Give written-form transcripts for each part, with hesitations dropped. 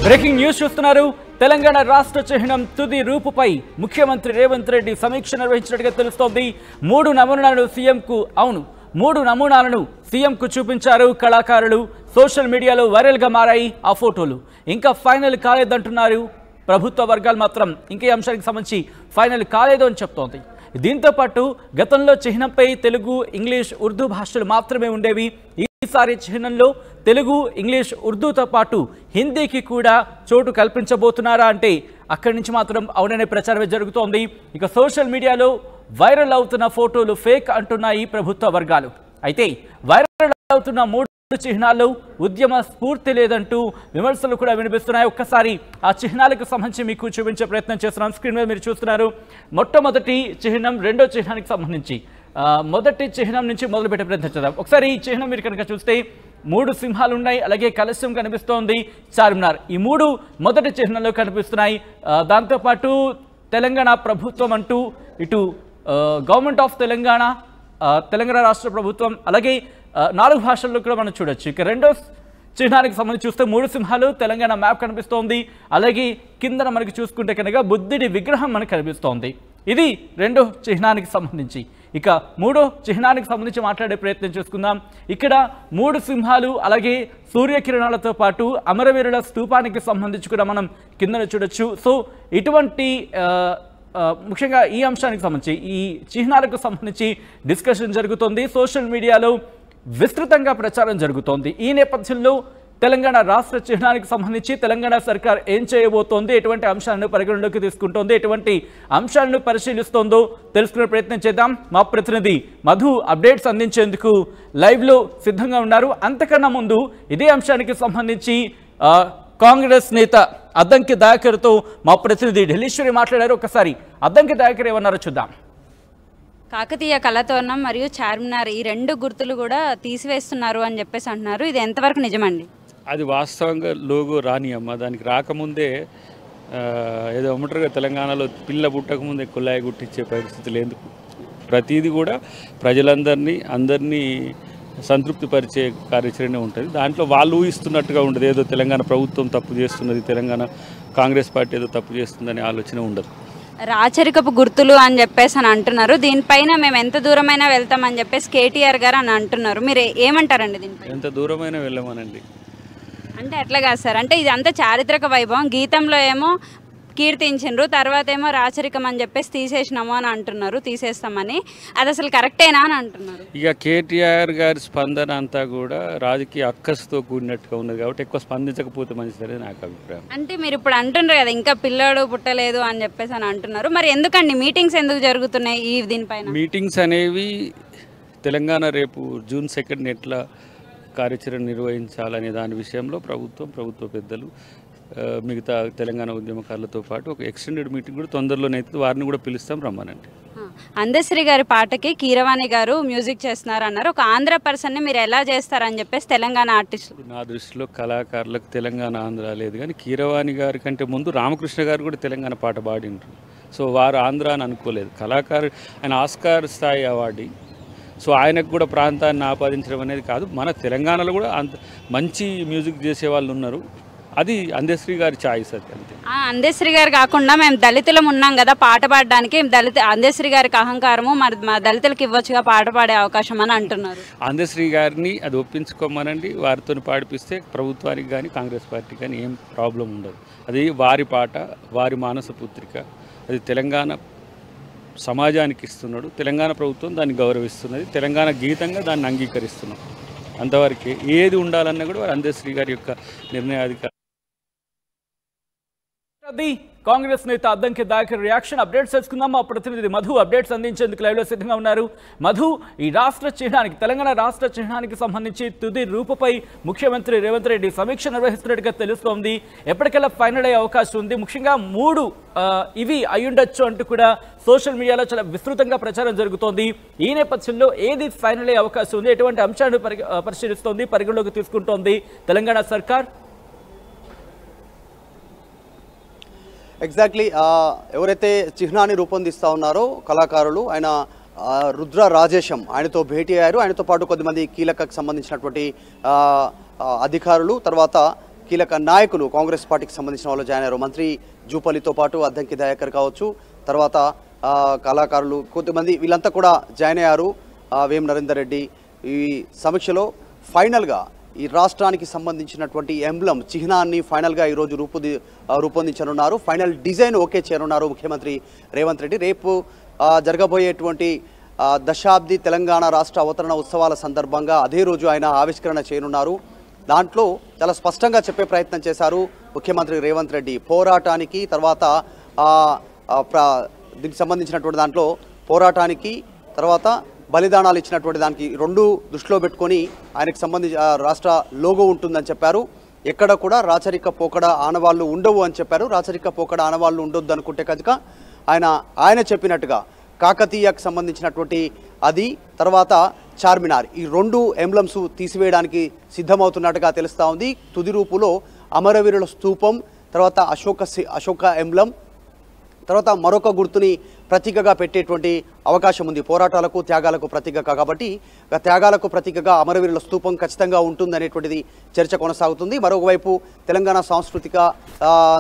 Breaking news చూస్తున్నారు. తెలంగాణ రాష్ట్ర చిహ్నం తుది రూపుపై ముఖ్యమంత్రి రేవంత్ రెడ్డి సమీక్ష నిర్వహించినట్టుగా తెలుస్తోంది. 3 నమూనాలను సీఎంకు చూపించారు కళాకారులు. సోషల్ మీడియాలో వైరల్గా మారాయి ఆ ఫోటోలు. ఇంకా ఫైనల్ కాలేదంటున్నారు ప్రభుత్వ వర్గాలు. మాత్రం ఇంకా ఈ అంశానికి సంబంధించి ఫైనల్ కాలేదు అని చెప్తోంది. దీంతో పాటు గతంలో చిహ్నంపై తెలుగు, ఇంగ్లీష్, ఉర్దూ భాషలు మాత్రమే ఉండేవి. ఈసారి చిహ్నంలో తెలుగు, ఇంగ్లీష్, ఉర్దూతో పాటు హిందీకి కూడా చోటు కల్పించబోతున్నారా అంటే అక్కడి నుంచి మాత్రం అవుననే ప్రచారమే జరుగుతోంది. ఇక సోషల్ మీడియాలో వైరల్ అవుతున్న ఫోటోలు ఫేక్ అంటున్నాయి ప్రభుత్వ వర్గాలు. అయితే వైరల్ అవుతున్న 3 చిహ్నాల్లో ఉద్యమ స్ఫూర్తి లేదంటూ విమర్శలు కూడా వినిపిస్తున్నాయి. ఒక్కసారి ఆ చిహ్నాలకు సంబంధించి మీకు చూపించే ప్రయత్నం చేస్తున్నాను. స్క్రీన్ మీద మీరు చూస్తున్నారు. మొట్టమొదటి చిహ్నం, రెండో చిహ్నానికి సంబంధించి మొదటి చిహ్నం నుంచి మొదలుపెట్టే ప్రయత్నం చేద్దాం. ఒకసారి ఈ చిహ్నం మీరు కనుక చూస్తే 3 సింహాలు ఉన్నాయి, అలాగే కలశం కనిపిస్తోంది, చార్మినార్. ఈ 3 మొదటి చిహ్నంలో కనిపిస్తున్నాయి. దాంతోపాటు తెలంగాణ ప్రభుత్వం అంటూ ఇటు గవర్నమెంట్ ఆఫ్ తెలంగాణ, తెలంగాణ రాష్ట్ర ప్రభుత్వం, అలాగే 4 భాషల్లో కూడా మనం చూడొచ్చు. ఇక రెండో చిహ్నానికి సంబంధించి చూస్తే 3 సింహాలు, తెలంగాణ మ్యాప్ కనిపిస్తోంది. అలాగే కిందన మనకి చూసుకుంటే కనుక బుద్ధుడి విగ్రహం మనకు కనిపిస్తోంది. ఇది రెండో చిహ్నానికి సంబంధించి. ఇక 3వ చిహ్నానికి సంబంధించి మాట్లాడే ప్రయత్నం చేసుకుందాం. ఇక్కడ 3 సింహాలు, అలాగే సూర్యకిరణాలతో పాటు అమరవీరుల స్తూపానికి సంబంధించి కూడా మనం కిందన చూడొచ్చు. సో ఇటువంటి ముఖ్యంగా ఈ అంశానికి సంబంధించి, ఈ చిహ్నాలకు సంబంధించి డిస్కషన్ జరుగుతోంది. సోషల్ మీడియాలో విస్తృతంగా ప్రచారం జరుగుతోంది. ఈ నేపథ్యంలో తెలంగాణ రాష్ట్ర చిహ్నానికి సంబంధించి తెలంగాణ సర్కార్ ఏం చేయబోతోంది, ఎటువంటి అంశాలను పరిగణలోకి తీసుకుంటోంది, ఎటువంటి అంశాలను పరిశీలిస్తోందో తెలుసుకునే ప్రయత్నం చేద్దాం. మా ప్రతినిధి మధు అప్డేట్స్ అందించేందుకు లైవ్లో సిద్ధంగా ఉన్నారు. అంతకన్నా ముందు ఇదే అంశానికి సంబంధించి కాంగ్రెస్ నేత అద్దంకి దయాకర్తో మా ప్రతినిధి ఢిల్లీశ్వరి మాట్లాడారు. ఒకసారి అద్దంకి దయాకర్ ఏమన్నారో చూద్దాం. కాకతీయ కళతోరణం మరియు చార్మినార్ ఈ 2 గుర్తులు కూడా తీసివేస్తున్నారు అని చెప్పేసి అంటున్నారు. ఇది ఎంతవరకు నిజమండి? అది వాస్తవంగా లోగో రాని అమ్మ, దానికి రాకముందే ఏదో అమ్మటారుగా తెలంగాణలో పిల్ల పుట్టకముందే కుల్లాయి గుట్టించే పరిస్థితులు ఎందుకు? ప్రతిదీ కూడా అందరినీ సంతృప్తిపరిచే కార్యాచరణ ఉంటుంది. దాంట్లో వాళ్ళు ఊహిస్తున్నట్టుగా ఉండదు, ఏదో తెలంగాణ ప్రభుత్వం తప్పు చేస్తున్నది, తెలంగాణ కాంగ్రెస్ పార్టీ ఏదో తప్పు చేస్తుందనే ఆలోచన ఉండదు. రాచరికపు గుర్తులు అని చెప్పేసి అని అంటున్నారు. దీనిపైన మేము ఎంత దూరమైనా వెళ్తామని చెప్పేసి కేటీఆర్ గారు అని అంటున్నారు. మీరు ఏమంటారండి దీనిపై? ఎంత దూరమైనా వెళ్ళమనండి అంటే ఎట్లా కాదు సార్, అంటే ఇది అంతా చారిత్రక వైభవం. గీతంలో ఏమో కీర్తించిండ్రు, తర్వాత ఏమో రాచరికం అని చెప్పేసి తీసేసినాము అని అంటున్నారు, తీసేస్తామని. అది అసలు కరెక్టేనా అని అంటున్నారు. ఇక కేటీఆర్ గారి స్పందన అంతా కూడా రాజకీయ అక్కసుతో కూడినట్టుగా ఉన్నది కాబట్టి ఎక్కువ స్పందించకపోతే మంచిదని నాకు అభిప్రాయం. అంటే మీరు ఇప్పుడు అంటున్నారు కదా ఇంకా పిల్లాడు పుట్టలేదు అని చెప్పేసి అని అంటున్నారు. మరి ఎందుకండి మీటింగ్స్ ఎందుకు జరుగుతున్నాయి ఈ దీనిపైన? మీటింగ్స్ అనేవి తెలంగాణ రేపు జూన్ 2 ఎట్లా కార్యాచరణ నిర్వహించాలనే దాని విషయంలో ప్రభుత్వ పెద్దలు మిగతా తెలంగాణ ఉద్యమకారులతో పాటు ఒక ఎక్స్టెండెడ్ మీటింగ్ కూడా తొందరలోనే అవుతుంది. వారిని కూడా పిలుస్తాం, రమ్మనండి. అందశ్రీ గారి పాటకి కీరవాణి గారు మ్యూజిక్ చేస్తున్నారు అన్నారు. ఒక ఆంధ్ర పర్సన్ని మీరు ఎలా చేస్తారని చెప్పేసి తెలంగాణ ఆర్టిస్టులు. నా దృష్టిలో కళాకారులకు తెలంగాణ ఆంధ్ర లేదు, కానీ కీరవాణి గారి కంటే ముందు రామకృష్ణ గారు కూడా తెలంగాణ పాట పాడిండ్రు. సో వారు ఆంధ్ర అని అనుకోలేదు. కళాకారు ఆయన ఆస్కార్ స్థాయి అవార్డు. సో ఆయనకు కూడా ప్రాంతాన్ని ఆపాదించడం అనేది కాదు. మన తెలంగాణలో కూడా అంత మంచి మ్యూజిక్ చేసే వాళ్ళు ఉన్నారు. అది అందశ్రీ గారి ఛాయిస్. అది అంతే. అందశ్రీ గారు కాకుండా మేము దళితులం ఉన్నాం కదా పాట పాడడానికి, అందశ్రీ గారికి అహంకారము, మరి మా దళితులకు ఇవ్వచ్చుగా పాట పాడే అవకాశం అని అంటున్నారు. అందశ్రీ గారిని అది ఒప్పించుకోమనండి, వారితో పాడిపిస్తే ప్రభుత్వానికి కానీ కాంగ్రెస్ పార్టీకి కానీ ఏం ప్రాబ్లం ఉండదు. అది వారి పాట, వారి మానస పుత్రిక. అది తెలంగాణ సమాజానికి ఇస్తున్నాడు. తెలంగాణ ప్రభుత్వం దాన్ని గౌరవిస్తున్నది. తెలంగాణ గీతంగా దాన్ని అంగీకరిస్తున్నాం. అంతవరకే. ఏది ఉండాలన్నా కూడా వారు అందశ్రీ గారి యొక్క నిర్ణయాధికారం. కాంగ్రెస్ నేత అద్దంకి దయాకర్ రియాక్షన్. అప్డేట్స్ తెలుసుకుందాం. మా ప్రతినిధి మధు అప్డేట్స్ అందించేందుకు లైవ్లో సిద్ధంగా ఉన్నారు. మధు, ఈ రాష్ట్ర చిహ్నానికి, తెలంగాణ రాష్ట్ర చిహ్నానికి సంబంధించి తుది రూపుపై ముఖ్యమంత్రి రేవంత్ రెడ్డి సమీక్ష నిర్వహిస్తున్నట్టుగా తెలుస్తోంది. ఎప్పటికల్లా ఫైనల్ అయ్యే అవకాశం ఉంది. ముఖ్యంగా 3 ఇవి అయ్యుండొచ్చు అంటూ కూడా సోషల్ మీడియాలో చాలా విస్తృతంగా ప్రచారం జరుగుతోంది. ఈ నేపథ్యంలో ఏది ఫైనల్ అయ్యే అవకాశం ఉంది, ఎటువంటి అంశాలను పరిశీలిస్తోంది, పరిగణలోకి తీసుకుంటోంది తెలంగాణ సర్కార్? ఎగ్జాక్ట్లీ ఎవరైతే చిహ్నాన్ని రూపొందిస్తూ ఉన్నారో కళాకారులు, ఆయన రుద్ర రాజేశం, ఆయనతో భేటీ అయ్యారు. ఆయనతో పాటు కొద్దిమంది కీలకకు సంబంధించినటువంటి అధికారులు, తర్వాత కీలక నాయకులు కాంగ్రెస్ పార్టీకి సంబంధించిన వాళ్ళు జాయిన్ అయ్యారు. మంత్రి జూపల్లితో పాటు అద్దంకి దయాకర్ కావచ్చు, తర్వాత కళాకారులు కొంతమంది వీళ్ళంతా కూడా జాయిన్ అయ్యారు. వేం నరేందర్ రెడ్డి ఈ సమీక్షలో ఫైనల్గా ఈ రాష్ట్రానికి సంబంధించినటువంటి ఎంబ్లం చిహ్నాన్ని ఫైనల్గా ఈరోజు రూపొందించనున్నారు. ఫైనల్ డిజైన్ ఓకే చేయనున్నారు ముఖ్యమంత్రి రేవంత్ రెడ్డి. రేపు జరగబోయేటువంటి దశాబ్ది తెలంగాణ రాష్ట్ర అవతరణ ఉత్సవాల సందర్భంగా అదే రోజు ఆయన ఆవిష్కరణ చేయనున్నారు. దాంట్లో చాలా స్పష్టంగా చెప్పే ప్రయత్నం చేశారు ముఖ్యమంత్రి రేవంత్ రెడ్డి. పోరాటానికి తర్వాత దీనికి సంబంధించినటువంటి దాంట్లో పోరాటానికి తర్వాత బలిదానాలు ఇచ్చినటువంటి దానికి రెండు దృష్టిలో పెట్టుకొని ఆయనకు సంబంధించి రాష్ట్ర లోగో ఉంటుందని చెప్పారు. ఎక్కడ కూడా రాచరిక పోకడ ఆనవాళ్ళు ఉండవు అని చెప్పారు. రాచరిక పోకడ ఆనవాళ్ళు ఉండొద్దు అనుకుంటే కనుక ఆయన చెప్పినట్టుగా కాకతీయకు సంబంధించినటువంటి అది తర్వాత చార్మినార్ ఈ రెండు ఎంబ్లమ్స్ తీసివేయడానికి సిద్ధమవుతున్నట్టుగా తెలుస్తూ ఉంది. తుది రూపులో అమరవీరుల స్తూపం, తర్వాత అశోక ఎంబ్లం, తర్వాత మరొక గుర్తుని ప్రతీకగా పెట్టేటువంటి అవకాశం ఉంది. పోరాటాలకు త్యాగాలకు ప్రతీక కాబట్టి త్యాగాలకు ప్రతీకగా అమరవీరుల స్తూపం ఖచ్చితంగా ఉంటుందనేటువంటిది చర్చ కొనసాగుతుంది. మరొకవైపు తెలంగాణ సాంస్కృతిక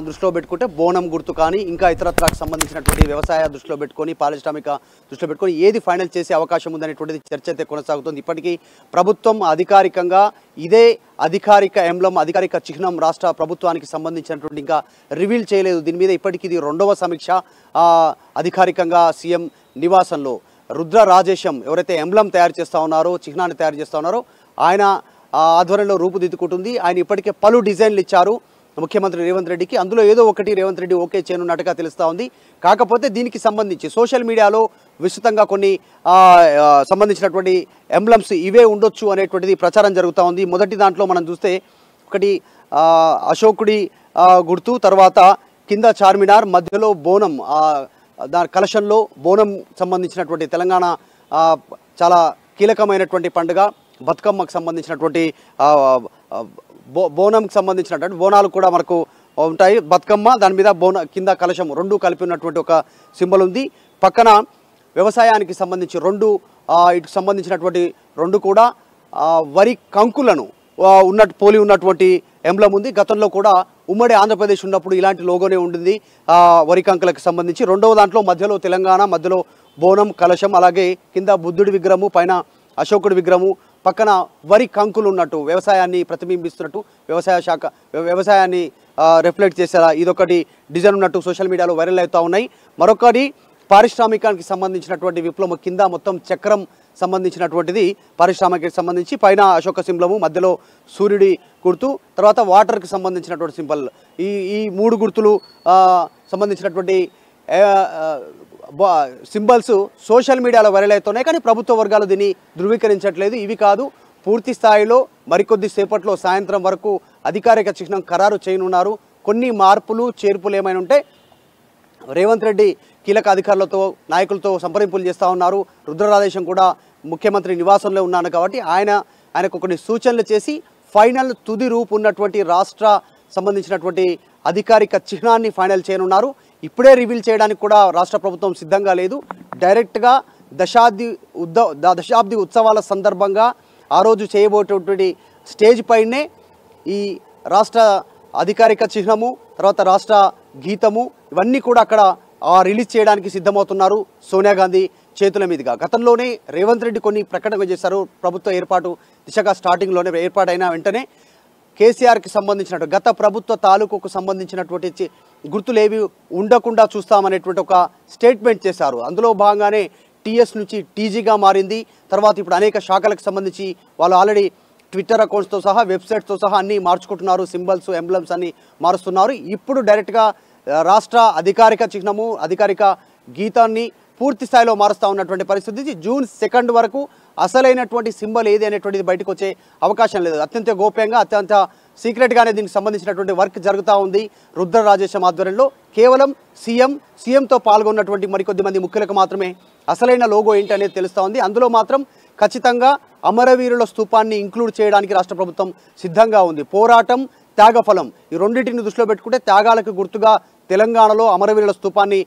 దృష్టిలో పెట్టుకుంటే బోనం గుర్తు కానీ ఇంకా ఇతరత్రకు సంబంధించినటువంటి వ్యవసాయ దృష్టిలో పెట్టుకొని పారిశ్రామిక దృష్టిలో పెట్టుకొని ఏది ఫైనల్ చేసే అవకాశం ఉందనేటువంటిది చర్చ అయితే కొనసాగుతుంది. ఇప్పటికీ ప్రభుత్వం అధికారికంగా ఇదే అధికారిక ఎంబ్లం అధికారిక చిహ్నం రాష్ట్ర ప్రభుత్వానికి సంబంధించినటువంటి ఇంకా రివీల్ చేయలేదు. దీని మీద ఇప్పటికీ ఇది రెండవ సమీక్ష. అధికారికంగా సీఎం నివాసంలో రుద్ర రాజేశం ఎవరైతే ఎంబ్లం తయారు చేస్తూ ఉన్నారో చిహ్నాన్ని తయారు చేస్తూ ఉన్నారో ఆయన ఆధ్వర్యంలో రూపుదిద్దుకుంటుంది. ఆయన ఇప్పటికే పలు డిజైన్లు ఇచ్చారు ముఖ్యమంత్రి రేవంత్ రెడ్డికి. అందులో ఏదో ఒకటి రేవంత్ రెడ్డి ఓకే చేయనున్నట్టుగా తెలుస్తూ ఉంది. కాకపోతే దీనికి సంబంధించి సోషల్ మీడియాలో విస్తృతంగా కొన్ని సంబంధించినటువంటి ఎంబ్లమ్స్ ఇవే ఉండొచ్చు అనేటువంటిది ప్రచారం జరుగుతూ ఉంది. మొదటి దాంట్లో మనం చూస్తే ఒకటి అశోకుడి గుర్తు, తర్వాత కింద చార్మినార్, మధ్యలో బోనం, దాని కలశంలో బోనం సంబంధించినటువంటి తెలంగాణ చాలా కీలకమైనటువంటి పండుగ బతుకమ్మకు సంబంధించినటువంటి బోనంకి సంబంధించినటువంటి బోనాలు కూడా మనకు ఉంటాయి. బతుకమ్మ దాని మీద కింద కలశం రెండు కలిపి ఉన్నటువంటి ఒక సింబల్ ఉంది. పక్కన వ్యవసాయానికి సంబంధించి ఇటు సంబంధించినటువంటి రెండు కూడా వరి కంకులను పోలి ఉన్నటువంటి ఎంబ్లం ఉంది. గతంలో కూడా ఉమ్మడి ఆంధ్రప్రదేశ్ ఉన్నప్పుడు ఇలాంటి లోగోనే ఉంటుంది వరి కంకులకు సంబంధించి. రెండవ దాంట్లో మధ్యలో తెలంగాణ, మధ్యలో బోనం కలశం, అలాగే కింద బుద్ధుడి విగ్రహము, పైన అశోకుడి విగ్రహము, పక్కన వరి కంకులు ఉన్నట్టు వ్యవసాయాన్ని ప్రతిబింబిస్తున్నట్టు వ్యవసాయాన్ని రిఫ్లెక్ట్ చేసేలా ఇదొకటి డిజైన్ ఉన్నట్టు సోషల్ మీడియాలో వైరల్ అవుతూ ఉన్నాయి. మరొకటి పారిశ్రామికానికి సంబంధించినటువంటి విప్లవం కింద మొత్తం చక్రం సంబంధించినటువంటిది పారిశ్రామికకి సంబంధించి, పైన అశోక సింబలము, మధ్యలో సూర్యుడి గుర్తు, తర్వాత వాటర్కి సంబంధించినటువంటి సింబల్. ఈ మూడు గుర్తులు సంబంధించినటువంటి సింబల్స్ సోషల్ మీడియాలో వైరల్ అవుతున్నాయి. కానీ ప్రభుత్వ వర్గాలు దీన్ని ధృవీకరించట్లేదు. ఇవి కాదు, పూర్తి స్థాయిలో మరికొద్ది సేపట్లో సాయంత్రం వరకు అధికారిక చిహ్నం ఖరారు చేయనున్నారు. కొన్ని మార్పులు చేర్పులు ఏమైనా ఉంటే రేవంత్ రెడ్డి కీలక అధికారులతో నాయకులతో సంప్రదింపులు చేస్తూ ఉన్నారు. రుద్రరాజేశం కూడా ముఖ్యమంత్రి నివాసంలో ఉన్నాను కాబట్టి ఆయనకు కొన్ని సూచనలు చేసి ఫైనల్ తుది రూపు ఉన్నటువంటి రాష్ట్ర సంబంధించినటువంటి అధికారిక చిహ్నాన్ని ఫైనల్ చేయనున్నారు. ఇప్పుడే రివీల్ చేయడానికి కూడా రాష్ట్ర ప్రభుత్వం సిద్ధంగా లేదు. డైరెక్ట్గా దశాబ్ది ఉత్సవాల సందర్భంగా ఆ రోజు చేయబోయేటువంటి స్టేజ్ పైనే ఈ రాష్ట్ర అధికారిక చిహ్నము, తర్వాత రాష్ట్ర గీతము ఇవన్నీ కూడా అక్కడ రిలీజ్ చేయడానికి సిద్ధమవుతున్నారు సోనియా గాంధీ చేతుల మీదుగా. గతంలోనే రేవంత్ రెడ్డి కొన్ని ప్రకటనలు చేశారు. ప్రభుత్వ ఏర్పాటు దిశగా స్టార్టింగ్లోనే ఏర్పాటైన వెంటనే కేసీఆర్కి సంబంధించినటువంటి గత ప్రభుత్వ తాలూకుకు సంబంధించినటువంటి గుర్తులేవి ఉండకుండా చూస్తామనేటువంటి ఒక స్టేట్మెంట్ చేశారు. అందులో భాగంగానే టీఎస్ నుంచి టీజీగా మారింది. తర్వాత ఇప్పుడు అనేక శాఖలకు సంబంధించి వాళ్ళు ఆల్రెడీ ట్విట్టర్ అకౌంట్స్తో సహా వెబ్సైట్స్తో సహా అన్నీ మార్చుకుంటున్నారు. సింబల్స్ ఎంబ్లమ్స్ అన్నీ మారుస్తున్నారు. ఇప్పుడు డైరెక్ట్గా రాష్ట్ర అధికారిక చిహ్నము అధికారిక గీతాన్ని పూర్తి స్థాయిలో మారుస్తూ ఉన్నటువంటి పరిస్థితి. జూన్ 2 వరకు అసలైనటువంటి సింబల్ ఏది అనేటువంటిది బయటకు వచ్చే అవకాశం లేదు. అత్యంత గోప్యంగా అత్యంత సీక్రెట్గానే దీనికి సంబంధించినటువంటి వర్క్ జరుగుతూ ఉంది రుద్ర రాజేశం ఆధ్వర్యంలో. కేవలం సీఎంతో పాల్గొన్నటువంటి మరికొద్ది మంది ముఖ్యులకు మాత్రమే అసలైన లోగో ఏంటి అనేది తెలుస్తూ ఉంది. అందులో మాత్రం ఖచ్చితంగా అమరవీరుల స్తూపాన్ని ఇంక్లూడ్ చేయడానికి రాష్ట్ర ప్రభుత్వం సిద్ధంగా ఉంది. పోరాటం, త్యాగఫలం ఈ రెండింటిని దృష్టిలో పెట్టుకుంటే త్యాగాలకు గుర్తుగా తెలంగాణలో అమరవీరుల స్తూపాన్ని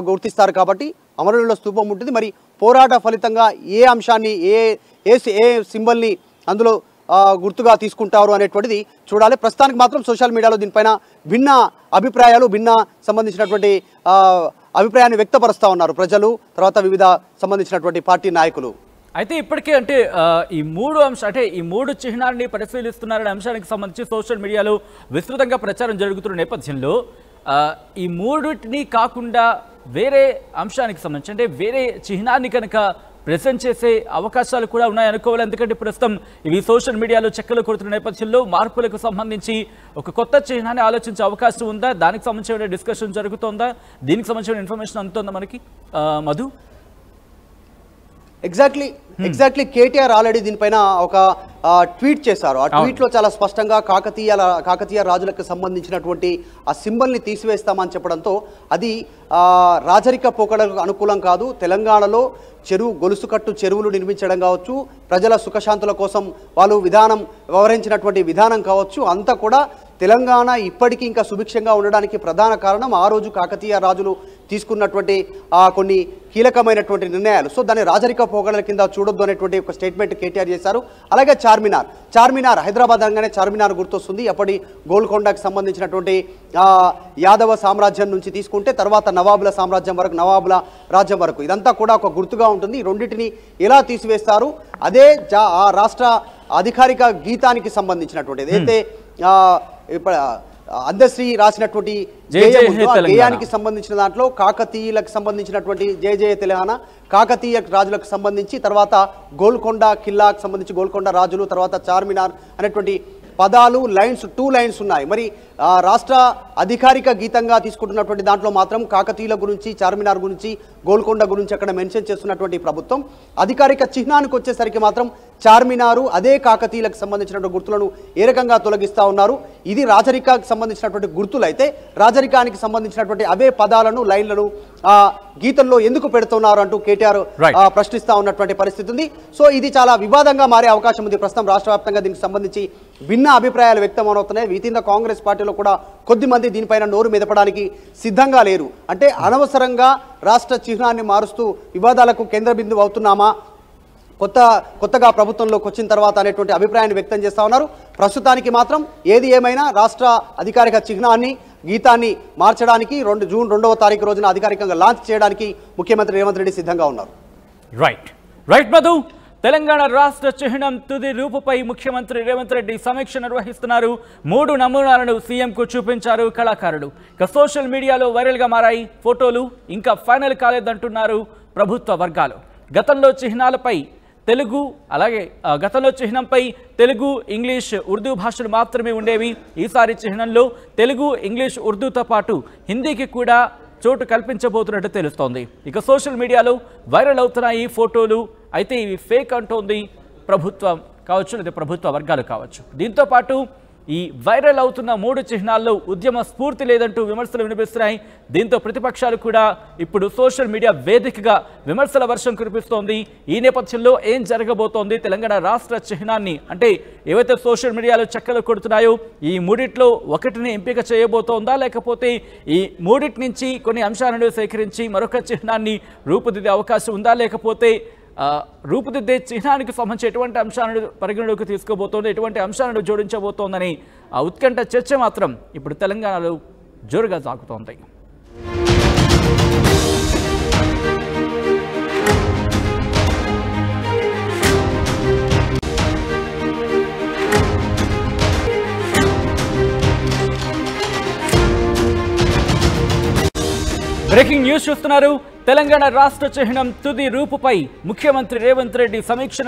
గుర్తిస్తారు కాబట్టి అమరవీరుల స్తూపం ఉంటుంది. మరి పోరాట ఫలితంగా ఏ అంశాన్ని ఏ సింబల్ని అందులో గుర్తుగా తీసుకుంటారు అనేటువంటిది చూడాలి. ప్రస్తుతానికి మాత్రం సోషల్ మీడియాలో దీనిపైన భిన్న అభిప్రాయాలు సంబంధించినటువంటి అభిప్రాయాన్ని వ్యక్తపరుస్తూ ఉన్నారు ప్రజలు, తర్వాత వివిధ సంబంధించినటువంటి పార్టీ నాయకులు. అయితే ఇప్పటికే అంటే ఈ మూడు చిహ్నాన్ని పరిశీలిస్తున్నారనే అంశానికి సంబంధించి సోషల్ మీడియాలో విస్తృతంగా ప్రచారం జరుగుతున్న నేపథ్యంలో ఈ మూడిటిని కాకుండా వేరే అంశానికి సంబంధించి అంటే వేరే చిహ్నాన్ని కనుక ప్రెజెంట్ చేసే అవకాశాలు కూడా ఉన్నాయనుకోవాలి. ఎందుకంటే ప్రస్తుతం ఇవి సోషల్ మీడియాలో చక్కలు కొడుతున్న నేపథ్యంలో మార్పులకు సంబంధించి ఒక కొత్త చిహ్నాన్ని ఆలోచించే అవకాశం ఉందా? దానికి సంబంధించిన డిస్కషన్ జరుగుతుందా? దీనికి సంబంధించిన ఇన్ఫర్మేషన్ అందుతుందా మనకి మధు? ఎగ్జాక్ట్లీ కేటీఆర్ ఆల్రెడీ దీనిపైన ఒక ట్వీట్ చేశారు. ఆ ట్వీట్లో చాలా స్పష్టంగా కాకతీయ రాజులకు సంబంధించినటువంటి ఆ సింబల్ని తీసివేస్తామని చెప్పడంతో అది రాజరిక పోకడలకు అనుకూలం కాదు. తెలంగాణలో గొలుసుకట్టు చెరువులు నిర్మించడం కావచ్చు, ప్రజల సుఖశాంతుల కోసం వాళ్ళు వ్యవహరించినటువంటి విధానం కావచ్చు, అంతా కూడా తెలంగాణ ఇప్పటికీ ఇంకా సుభిక్షంగా ఉండడానికి ప్రధాన కారణం ఆ రోజు కాకతీయ రాజులు తీసుకున్నటువంటి కొన్ని కీలకమైనటువంటి నిర్ణయాలు. సో దాన్ని రాజరిక పోకడల కింద చూడొద్దు అనేటువంటి ఒక స్టేట్మెంట్ కేటీఆర్ చేశారు. అలాగే చార్మినార్ హైదరాబాద్ అనగానే చార్మినార్ గుర్తొస్తుంది. అప్పటి గోల్కొండకు సంబంధించినటువంటి యాదవ సామ్రాజ్యం నుంచి తీసుకుంటే తర్వాత నవాబుల రాజ్యం వరకు ఇదంతా కూడా ఒక గుర్తుగా ఉంటుంది. ఈ రెండింటిని ఎలా తీసివేస్తారు? అదే ఆ రాష్ట్ర అధికారిక గీతానికి సంబంధించినటువంటి ఏదైతే అందశ్రీ రాసినటువంటి గేయానికి సంబంధించిన దాంట్లో కాకతీయులకు సంబంధించినటువంటి జయ జయ తెలంగాణ, కాకతీయ రాజులకు సంబంధించి, తర్వాత గోల్కొండ కిల్లాకు సంబంధించి గోల్కొండ రాజులు, తర్వాత చార్మినార్ అనేటువంటి పదాలు టూ లైన్స్ ఉన్నాయి. మరి రాష్ట్ర అధికారిక గీతంగా తీసుకుంటున్నటువంటి దాంట్లో మాత్రం కాకతీయుల గురించి, చార్మినార్ గురించి, గోల్కొండ గురించి అక్కడ మెన్షన్ చేస్తున్నటువంటి ప్రభుత్వం అధికారిక చిహ్నానికి వచ్చేసరికి మాత్రం చార్మినారు అదే కాకతీయులకు సంబంధించినటువంటి గుర్తులను ఏ రకంగా తొలగిస్తూ ఉన్నారు. ఇది రాజరికానికి సంబంధించినటువంటి గుర్తులు అయితే రాజరికానికి సంబంధించినటువంటి అవే పదాలను లైన్లను గీతంలో ఎందుకు పెడుతున్నారు అంటూ కేటీఆర్ ప్రశ్నిస్తూ ఉన్నటువంటి పరిస్థితి ఉంది. సో ఇది చాలా వివాదంగా మారే అవకాశం ఉంది. ప్రస్తుతం రాష్ట్ర వ్యాప్తంగా దీనికి సంబంధించి భిన్న అభిప్రాయాలు వ్యక్తమవుతున్నాయి. వితిన్ ద కాంగ్రెస్ పార్టీలో కూడా కొద్దిమంది దీనిపైన నోరు మెదపడానికి సిద్ధంగా లేరు. అంటే అనవసరంగా రాష్ట్ర చిహ్నాన్ని మారుస్తూ వివాదాలకు కేంద్ర బిందువు అవుతున్నామా, కొత్తగా ప్రభుత్వంలోకి వచ్చిన తర్వాత అనేటువంటి అభిప్రాయాన్ని వ్యక్తం చేస్తూ ఉన్నారు. ప్రస్తుతానికి మాత్రం ఏది ఏమైనా రాష్ట్ర అధికారిక చిహ్నాన్ని గీతాన్ని మార్చడానికి జూన్ 2వ తారీఖు రోజున అధికారికంగా లాంచ్ చేయడానికి ముఖ్యమంత్రి రేవంత్ రెడ్డి సిద్ధంగా ఉన్నారు. రైట్ మధు, తెలంగాణ రాష్ట్ర చిహ్నం తుది రూపుపై ముఖ్యమంత్రి రేవంత్ రెడ్డి సమీక్ష నిర్వహిస్తున్నారు. 3 నమూనాలను సీఎంకు చూపించారు కళాకారులు. ఇక సోషల్ మీడియాలో వైరల్గా మారాయి ఫోటోలు. ఇంకా ఫైనల్ కాలేదంటున్నారు ప్రభుత్వ వర్గాలు. గతంలో చిహ్నంపై తెలుగు, ఇంగ్లీష్, ఉర్దూ భాషలు మాత్రమే ఉండేవి. ఈసారి చిహ్నంలో తెలుగు, ఇంగ్లీష్, ఉర్దూతో పాటు హిందీకి కూడా చోటు కల్పించబోతున్నట్టు తెలుస్తోంది. ఇక సోషల్ మీడియాలో వైరల్ అవుతున్న ఈ ఫోటోలు అయితే ఇవి ఫేక్ అంటోంది ప్రభుత్వం కావచ్చు, లేదా ప్రభుత్వ వర్గాలు కావచ్చు. దీంతో పాటు ఈ వైరల్ అవుతున్న 3 చిహ్నాల్లో ఉద్యమ స్ఫూర్తి లేదంటూ విమర్శలు వినిపిస్తున్నాయి. దీంతో ప్రతిపక్షాలు కూడా ఇప్పుడు సోషల్ మీడియా వేదికగా విమర్శల వర్షం కురిపిస్తోంది. ఈ నేపథ్యంలో ఏం జరగబోతోంది? తెలంగాణ రాష్ట్ర చిహ్నాన్ని అంటే ఏవైతే సోషల్ మీడియాలో చక్కలు కొడుతున్నాయో ఈ మూడిట్లో ఒకటిని ఎంపిక చేయబోతోందా, లేకపోతే ఈ మూడిటి నుంచి కొన్ని అంశాలను సేకరించి మరొక చిహ్నాన్ని రూపుదిద్దే అవకాశం ఉందా, లేకపోతే రూపుదిద్దే చిహ్నానికి సంబంధించి ఎటువంటి అంశాలను పరిగణలోకి తీసుకోబోతోంది, ఎటువంటి అంశాలను జోడించబోతోందని ఉత్కంఠ చర్చ మాత్రం ఇప్పుడు తెలంగాణలో జోరుగా సాగుతోంది. బ్రేకింగ్ న్యూస్ చూస్తున్నారు. తెలంగాణ రాష్ట్ర చిహ్నం తుది రూపుపై ముఖ్యమంత్రి రేవంత్ రెడ్డి సమీక్ష